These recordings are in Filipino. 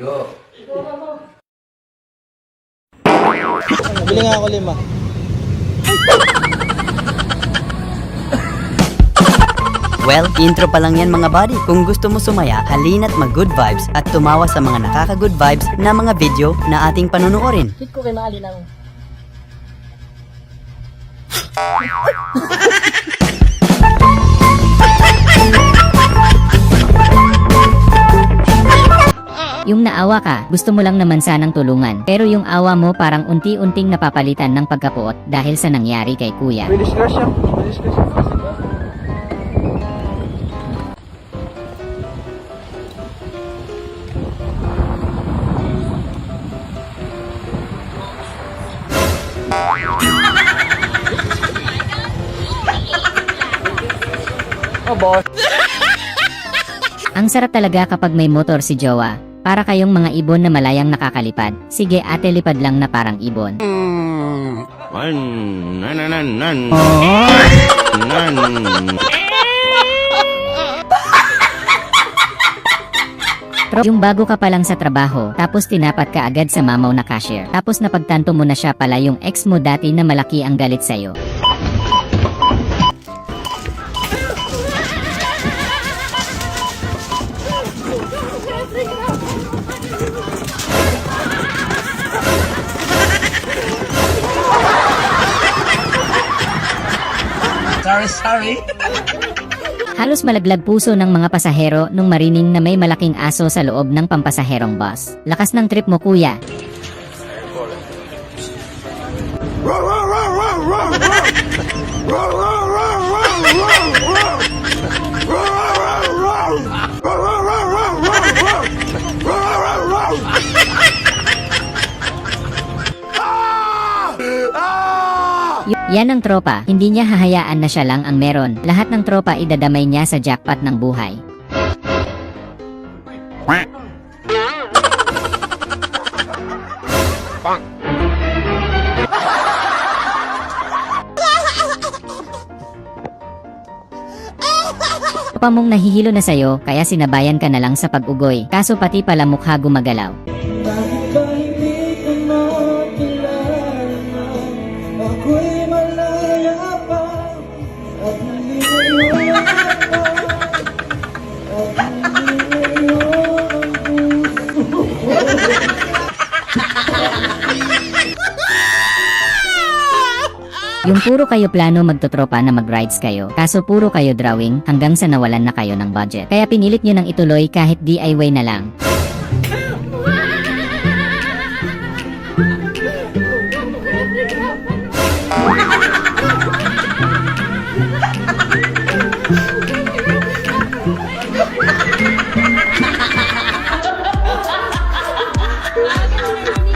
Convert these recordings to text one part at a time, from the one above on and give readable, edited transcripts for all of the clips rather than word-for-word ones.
Go. Bili nga ako 5. Well, intro pa lang yan mga buddy. Kung gusto mo sumaya, halina't mag-good vibes at tumawa sa mga nakaka-good vibes na mga video na ating panunuorin. Hit ko kay Maalinang. Yung naawa ka, gusto mo lang naman sanang tulungan. Pero yung awa mo parang unti-unting napapalitan ng pagkapuot dahil sa nangyari kay kuya. May discretion. May discretion. Oh, boss. Ang sarap talaga kapag may motor si Jowa. Para kayong mga ibon na malayang nakakalipad. Sige ate, lipad lang na parang ibon. Yung bago ka pa lang sa trabaho, tapos tinapat ka agad sa mamaw na cashier. Tapos napagtanto mo na siya pala yung ex mo dati na malaki ang galit sa'yo. Sorry. Halos malaglag puso ng mga pasahero nung marining na may malaking aso sa loob ng pampasaherong bus. Lakas ng trip mo kuya. Yan ang tropa, hindi niya hahayaan na siya lang ang meron. Lahat ng tropa idadamay niya sa jackpot ng buhay. Tropa mong nahihilo na sa'yo, kaya sinabayan ka na lang sa pag-ugoy. Kaso pati pala mukha gumagalaw. Yung puro kayo plano magtotropa na mag-rides kayo, kaso puro kayo drawing hanggang sa nawalan na kayo ng budget. Kaya pinilit nyo nang ituloy kahit DIY na lang.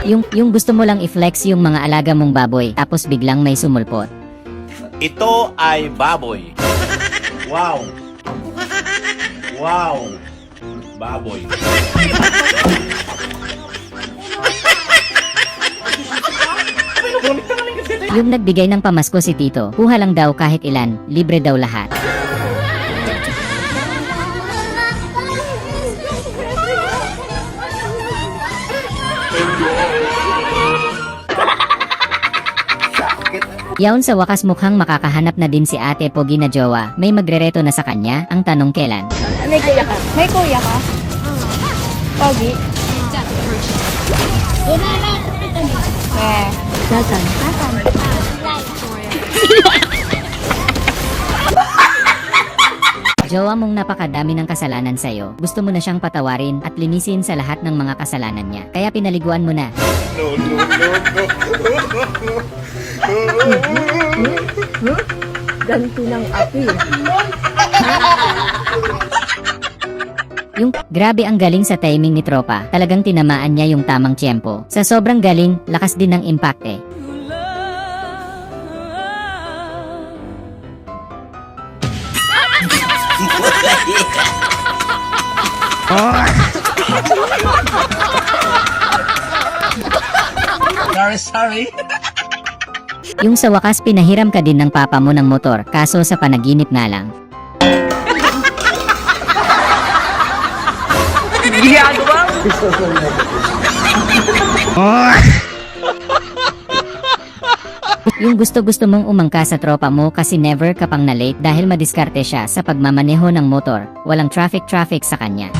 Yung gusto mo lang i-flex yung mga alaga mong baboy, tapos biglang may sumulpot. Ito ay baboy. Wow. Wow. Baboy. Yung nagbigay ng pamasko si Tito, kuha lang daw kahit ilan, libre daw lahat. Yaon sa wakas mukhang makakahanap na din si ate Pogi na jowa. May magrereto na sa kanya, ang tanong kailan. May kuya ka? May kuya ka? Pogi? Satan. Jowa mong napakadami ng kasalanan sa'yo. Gusto mo na siyang patawarin at linisin sa lahat ng mga kasalanan niya. Kaya pinaliguan mo na. Ganti ng api. Yung grabe ang galing sa timing ni tropa. Talagang tinamaan niya yung tamang tiyempo. Sa sobrang galing, lakas din ng impact eh. Sorry. Yung sa wakas pinahiram ka din ng papa mo ng motor, kaso sa panaginip nga lang. Ginagawa mo! Yung gusto-gusto mong umangka sa tropa mo kasi never ka pang na-late dahil madiskarte siya sa pagmamaneho ng motor. Walang traffic sa kanya.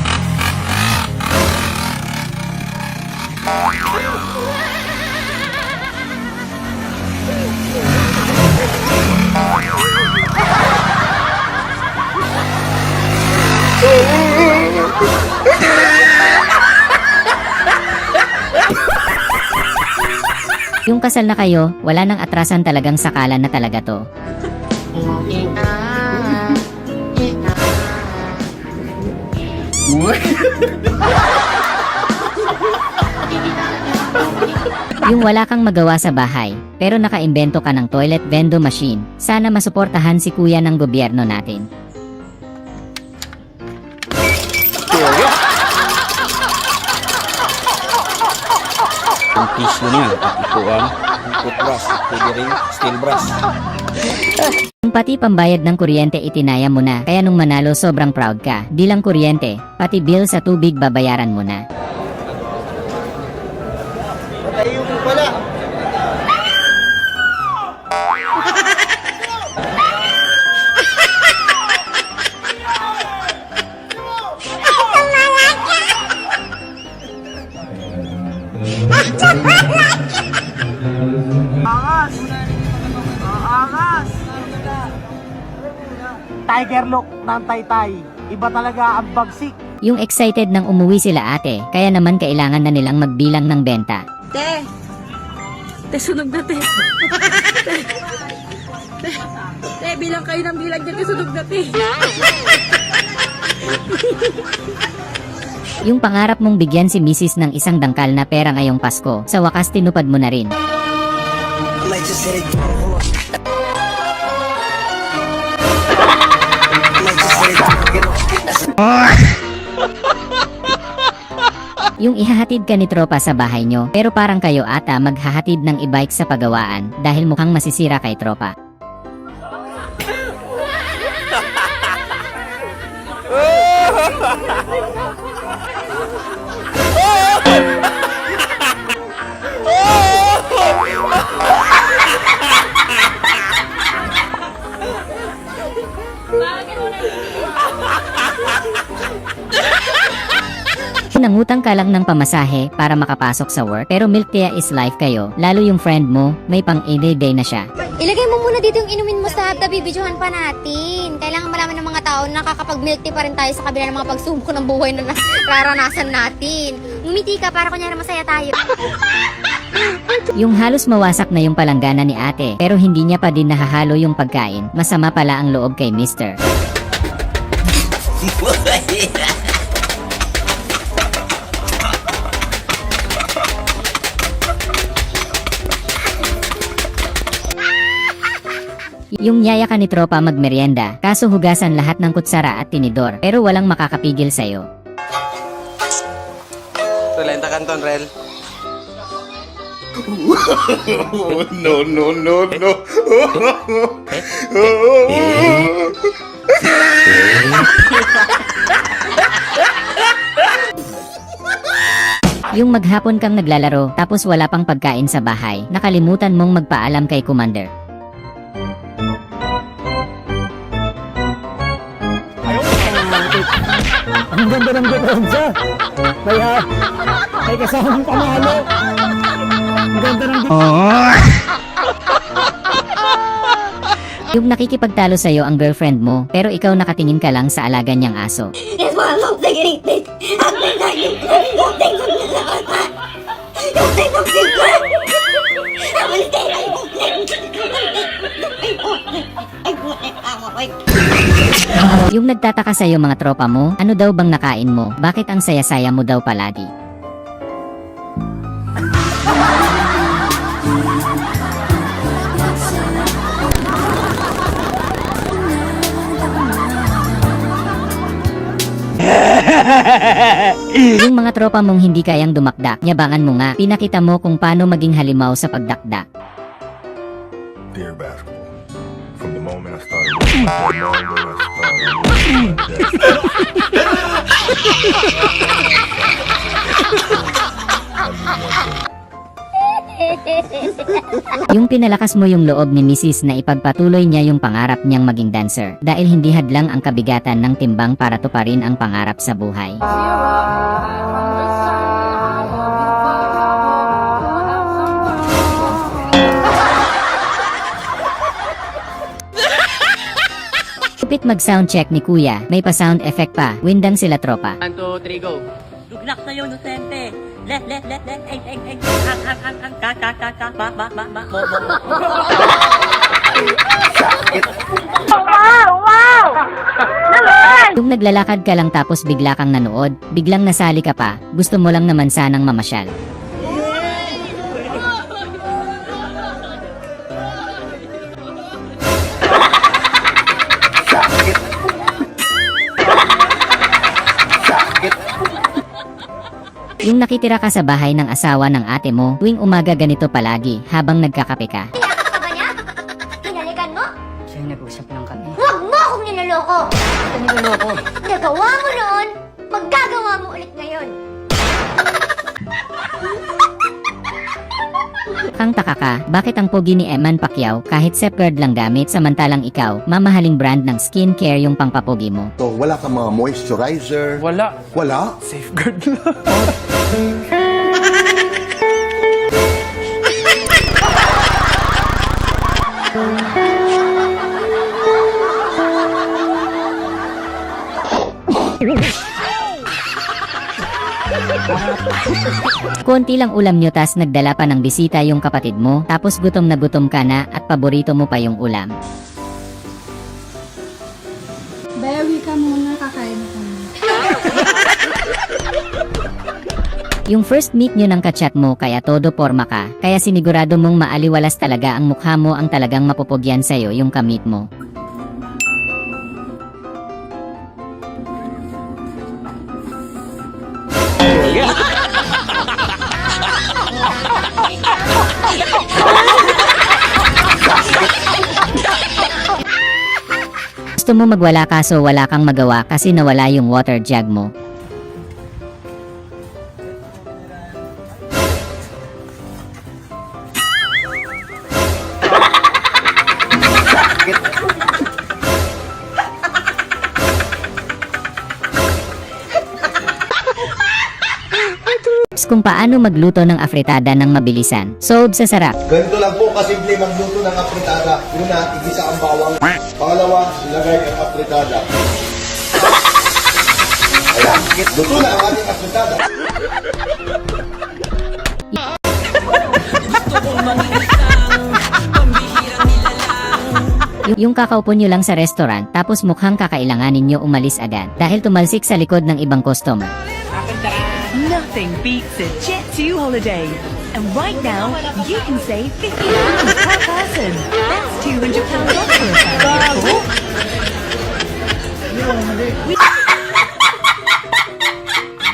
Yung kasal na kayo, wala nang atrasan, talagang sakalan na talaga to. Yung wala kang magawa sa bahay, pero nakaimbento ka ng toilet vendo machine. Sana masuportahan si kuya ng gobyerno natin. Ang tissue niya, at ito ang toothbrush, pwede rin steel brush. Yung pati pambayad ng kuryente itinaya mo na, kaya nung manalo sobrang proud ka. Di lang kuryente, pati bill sa tubig babayaran mo na. Tiger look ng Taytay. Iba talaga ang bagsik. Yung excited nang umuwi sila ate, kaya naman kailangan na nilang magbilang ng benta. Te! Te, sunog na te! Te, bilang kayo ng bilang dyan, sunog na te! Yung pangarap mong bigyan si Mrs. ng isang dangkal na pera ngayong Pasko, sa wakas tinupad mo na rin. Yung ihahatid ka ni tropa sa bahay nyo, pero parang kayo ata maghahatid ng e-bike sa pagawaan dahil mukhang masisira kay tropa. Nangutang ka lang ng pamasahe para makapasok sa work, pero milk tea is life kayo, lalo yung friend mo, may pang day na siya. Ilagay mo muna dito yung inumin mo sa hapta, bibidyohan pa natin. Kailangan malaman ng mga tao na nakakapag-milk tea pa rin tayo sa kabila ng mga pagsubok ng buhay na nararanasan natin. Ngumiti ka para kunyari masaya tayo. Yung halos mawasak na yung palanggana ni ate, pero hindi niya pa din nahahalo yung pagkain. Masama pala ang loob kay Mr. Yung yaya ka ni tropa magmerienda, kaso hugasan lahat ng kutsara at tinidor, pero walang makakapigil sa'yo. Relenta kanton, Rel. No, no, no, no. Yung maghapon kang naglalaro, tapos wala pang pagkain sa bahay, nakalimutan mong magpaalam kay Commander. Ang ganda ng depensa. May kasamang panalo. Ang ganda ng Yung nakikipagtalo sa'yo ang girlfriend mo, pero ikaw nakatingin ka lang sa alaga niyang aso. It's one of the greatest. Ang pinagin ko. Yung tingog na sa kata. Yung tingog din ko. Ang tingog Yung nagtataka sa'yo mga tropa mo, ano daw bang nakain mo? Bakit ang saya-saya mo daw palagi? Yung mga tropa mong hindi kayang dumakdak, yabangan mo nga, pinakita mo kung paano maging halimaw sa pagdakdak. Dear basketball, from the moment I started looking at that longer, I started looking at that. Yung pinalakas mo yung loob ni Mrs. na ipagpatuloy niya yung pangarap niyang maging dancer dahil hindi hadlang ang kabigatan ng timbang para tuparin ang pangarap sa buhay. Kupit mag-soundcheck ni Kuya, may pa-sound effect pa, windang sila tropa. 1, 2, 3, go. Lugnak sa'yo, Nutente. Let, ang, ba, mo. Kung naglalakad ka lang tapos bigla kang nanood, biglang nasali ka pa, gusto mo lang naman sanang mamasyal. Yung nakitira ka sa bahay ng asawa ng ate mo, tuwing umaga ganito palagi habang nagkakape ka. Tinakot ka ba niya? Hinalikan mo? Sa'yo nag-usap lang kami. Huwag mo akong nilaloko! Ito niloloko. Nagawa mo noon, magagawa mo ulit ngayon. Kang taka ka, bakit ang pogi ni Eman Pacquiao kahit Safeguard lang gamit samantalang ikaw, mamahaling brand ng skincare yung pangpapogi mo. So, wala ka mga moisturizer? Wala. Wala? Safeguard lang. Konti lang ulam nyo tas nagdala pa ng bisita yung kapatid mo, tapos gutom na gutom ka na at paborito mo pa yung ulam. Bayawi ka muna, kakain ka muna. Yung first meet nyo ng kachat mo kaya todo porma ka, kaya sinigurado mong maaliwalas talaga ang mukha mo ang talagang mapupugyan sa'yo yung kamit mo. Gusto mo magwala kaso wala kang magawa kasi nawala yung water jug mo. Kung paano magluto ng afritada ng mabilisan. Sob sa sarap. Ganito lang po kasimple magluto ng apritada. Una, igisa ang bawang. Pangalawa, ilagay ang apritada. Ayan, luto na ang ating apritada. Yung kakaupo nyo lang sa restaurant tapos mukhang kakailanganin nyo umalis agad dahil tumalsik sa likod ng ibang customer. Nothing beats a Jet2 holiday. And right now, you can save £50 per person. That's £200 off for a family of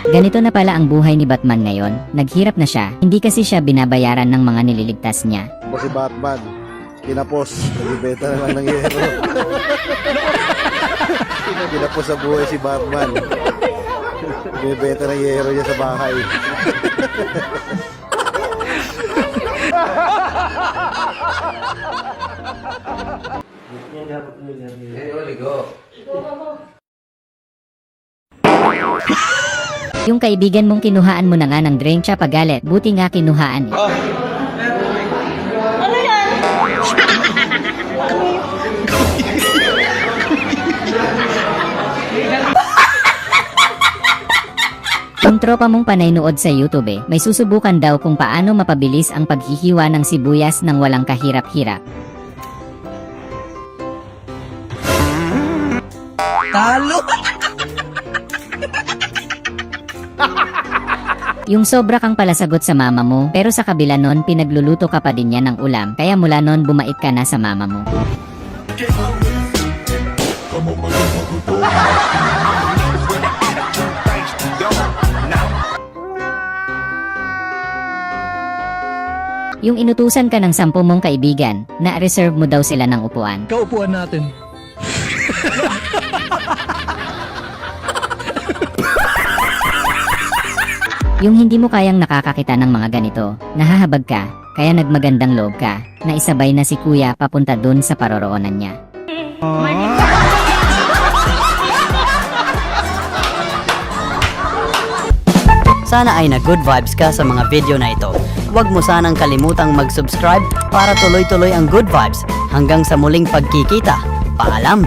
4. Ganito na pala ang buhay ni Batman ngayon. Naghirap na siya, hindi kasi siya binabayaran ng mga nililigtas niya. Ako si Batman, kinapos, nagbibenta na lang ng yero. Kinapos sa buhay si Batman. Nagbibenta ng yero niya sa bahay. Yung kaibigan mong kinuhaan mo na nga ng drink siya pagalit, buti nga kinuhaan. Yung tropa mong panay nood sa YouTube may susubukan daw kung paano mapabilis ang paghihiwa ng sibuyas ng walang kahirap-hirap. Talo! Yung sobra kang palasagot sa mama mo, pero sa kabila nun pinagluluto ka pa din niya ng ulam, kaya mula nun bumait ka na sa mama mo. Yung inutusan ka ng 10 mong kaibigan, na reserve mo daw sila ng upuan. Kaupuan natin. Yung hindi mo kayang nakakakita ng mga ganito, nahahabag ka, kaya nagmagandang loob ka, na isabay na si kuya papunta dun sa paroroonan niya. Sana ay na-good vibes ka sa mga video na ito. Huwag mo sanang kalimutang mag-subscribe para tuloy-tuloy ang good vibes. Hanggang sa muling pagkikita. Paalam!